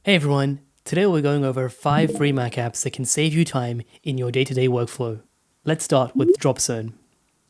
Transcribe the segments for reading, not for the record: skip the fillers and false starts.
Hey everyone, today we're going over 5 free Mac apps that can save you time in your day-to-day workflow. Let's start with DropZone.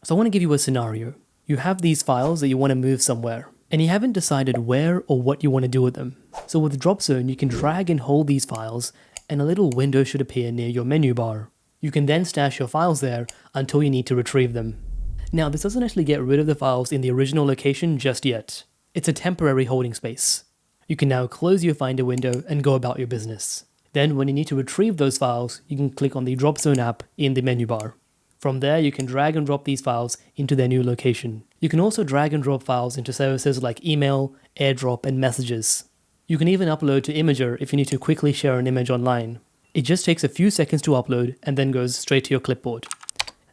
So I want to give you a scenario. You have these files that you want to move somewhere, and you haven't decided where or what you want to do with them. So with DropZone, you can drag and hold these files, and a little window should appear near your menu bar. You can then stash your files there until you need to retrieve them. Now, this doesn't actually get rid of the files in the original location just yet. It's a temporary holding space. You can now close your Finder window and go about your business. Then when you need to retrieve those files, you can click on the DropZone app in the menu bar. From there, you can drag and drop these files into their new location. You can also drag and drop files into services like email, AirDrop, and messages. You can even upload to Imager if you need to quickly share an image online. It just takes a few seconds to upload and then goes straight to your clipboard.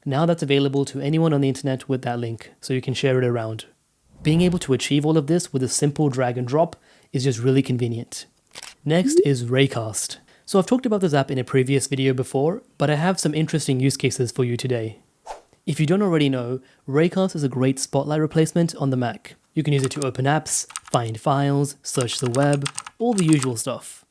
Now that's available to anyone on the internet with that link, so you can share it around. Being able to achieve all of this with a simple drag and drop is just really convenient. Next is Raycast. So I've talked about this app in a previous video before, but I have some interesting use cases for you today. If you don't already know, Raycast is a great Spotlight replacement on the Mac. You can use it to open apps, find files, search the web, all the usual stuff.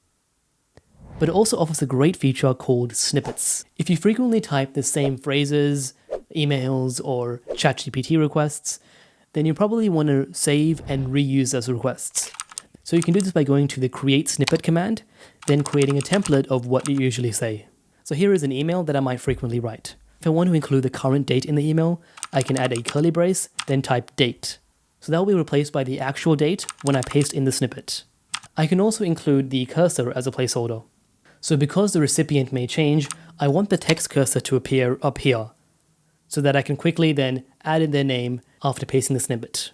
But it also offers a great feature called snippets. If you frequently type the same phrases, emails, or ChatGPT requests, then you probably want to save and reuse those requests. So you can do this by going to the create snippet command, then creating a template of what you usually say. So here is an email that I might frequently write. If I want to include the current date in the email, I can add a curly brace, then type date. So that will be replaced by the actual date when I paste in the snippet. I can also include the cursor as a placeholder. So because the recipient may change, I want the text cursor to appear up here, so that I can quickly then add in their name after pasting the snippet.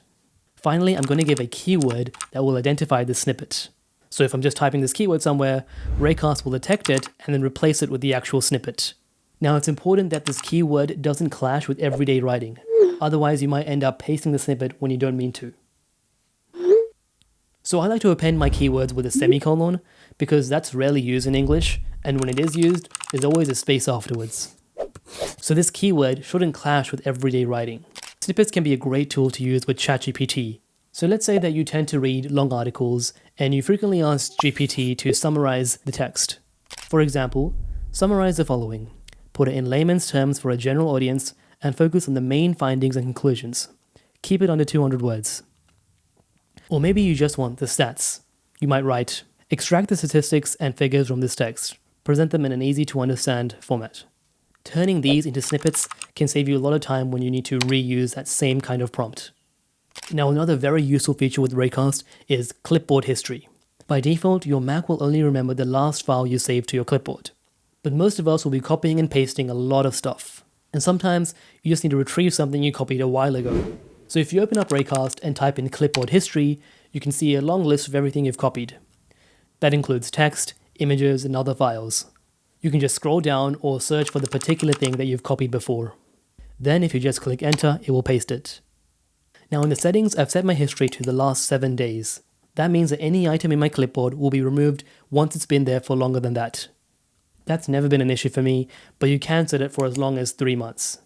Finally, I'm going to give a keyword that will identify the snippet. So if I'm just typing this keyword somewhere, Raycast will detect it and then replace it with the actual snippet. Now it's important that this keyword doesn't clash with everyday writing. Otherwise, you might end up pasting the snippet when you don't mean to. So I like to append my keywords with a semicolon because that's rarely used in English, and when it is used, there's always a space afterwards. So this keyword shouldn't clash with everyday writing. Snippets can be a great tool to use with ChatGPT. So let's say that you tend to read long articles and you frequently ask GPT to summarize the text. For example, summarize the following. Put it in layman's terms for a general audience and focus on the main findings and conclusions. Keep it under 200 words. Or maybe you just want the stats. You might write, extract the statistics and figures from this text. Present them in an easy to understand format. Turning these into snippets can save you a lot of time when you need to reuse that same kind of prompt. Now, another very useful feature with Raycast is clipboard history. By default, your Mac will only remember the last file you saved to your clipboard. But most of us will be copying and pasting a lot of stuff. And sometimes you just need to retrieve something you copied a while ago. So if you open up Raycast and type in clipboard history, you can see a long list of everything you've copied. That includes text, images, and other files. You can just scroll down or search for the particular thing that you've copied before. Then if you just click enter, it will paste it. Now in the settings, I've set my history to the last 7 days. That means that any item in my clipboard will be removed once it's been there for longer than that. That's never been an issue for me, but you can set it for as long as 3 months.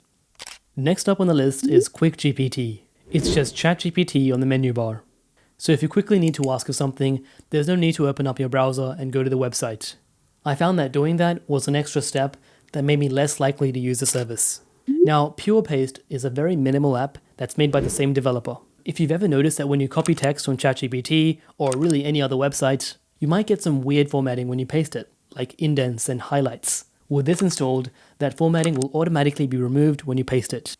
Next up on the list is QuickGPT. It's just ChatGPT on the menu bar. So if you quickly need to ask of something, there's no need to open up your browser and go to the website. I found that doing that was an extra step that made me less likely to use the service. Now, PurePaste is a very minimal app that's made by the same developer. If you've ever noticed that when you copy text from ChatGPT or really any other website, you might get some weird formatting when you paste it, like indents and highlights. With this installed, that formatting will automatically be removed when you paste it.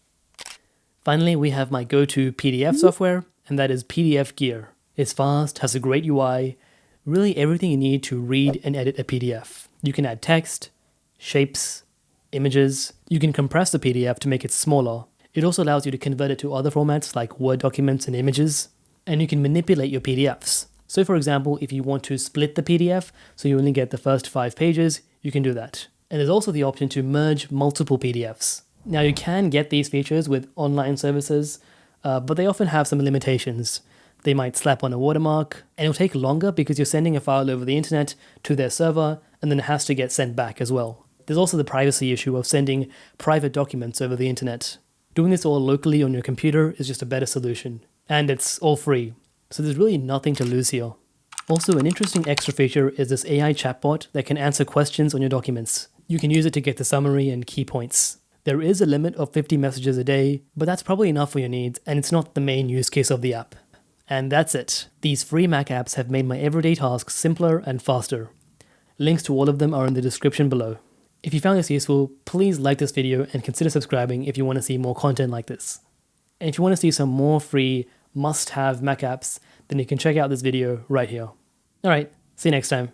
Finally, we have my go-to PDF software, and that is PDFGear. It's fast, has a great UI, really everything you need to read and edit a PDF. You can add text, shapes, images. You can compress the PDF to make it smaller. It also allows you to convert it to other formats like Word documents and images. And you can manipulate your PDFs. So for example, if you want to split the PDF so you only get the first 5 pages, you can do that. And there's also the option to merge multiple PDFs. Now you can get these features with online services, but they often have some limitations. They might slap on a watermark, and it'll take longer because you're sending a file over the internet to their server, and then it has to get sent back as well. There's also the privacy issue of sending private documents over the internet. Doing this all locally on your computer is just a better solution. And it's all free, so there's really nothing to lose here. Also, an interesting extra feature is this AI chatbot that can answer questions on your documents. You can use it to get the summary and key points. There is a limit of 50 messages a day, but that's probably enough for your needs, and it's not the main use case of the app. And that's it. These free Mac apps have made my everyday tasks simpler and faster. Links to all of them are in the description below. If you found this useful, please like this video and consider subscribing if you want to see more content like this. And if you want to see some more free must-have Mac apps, then you can check out this video right here. Alright, see you next time.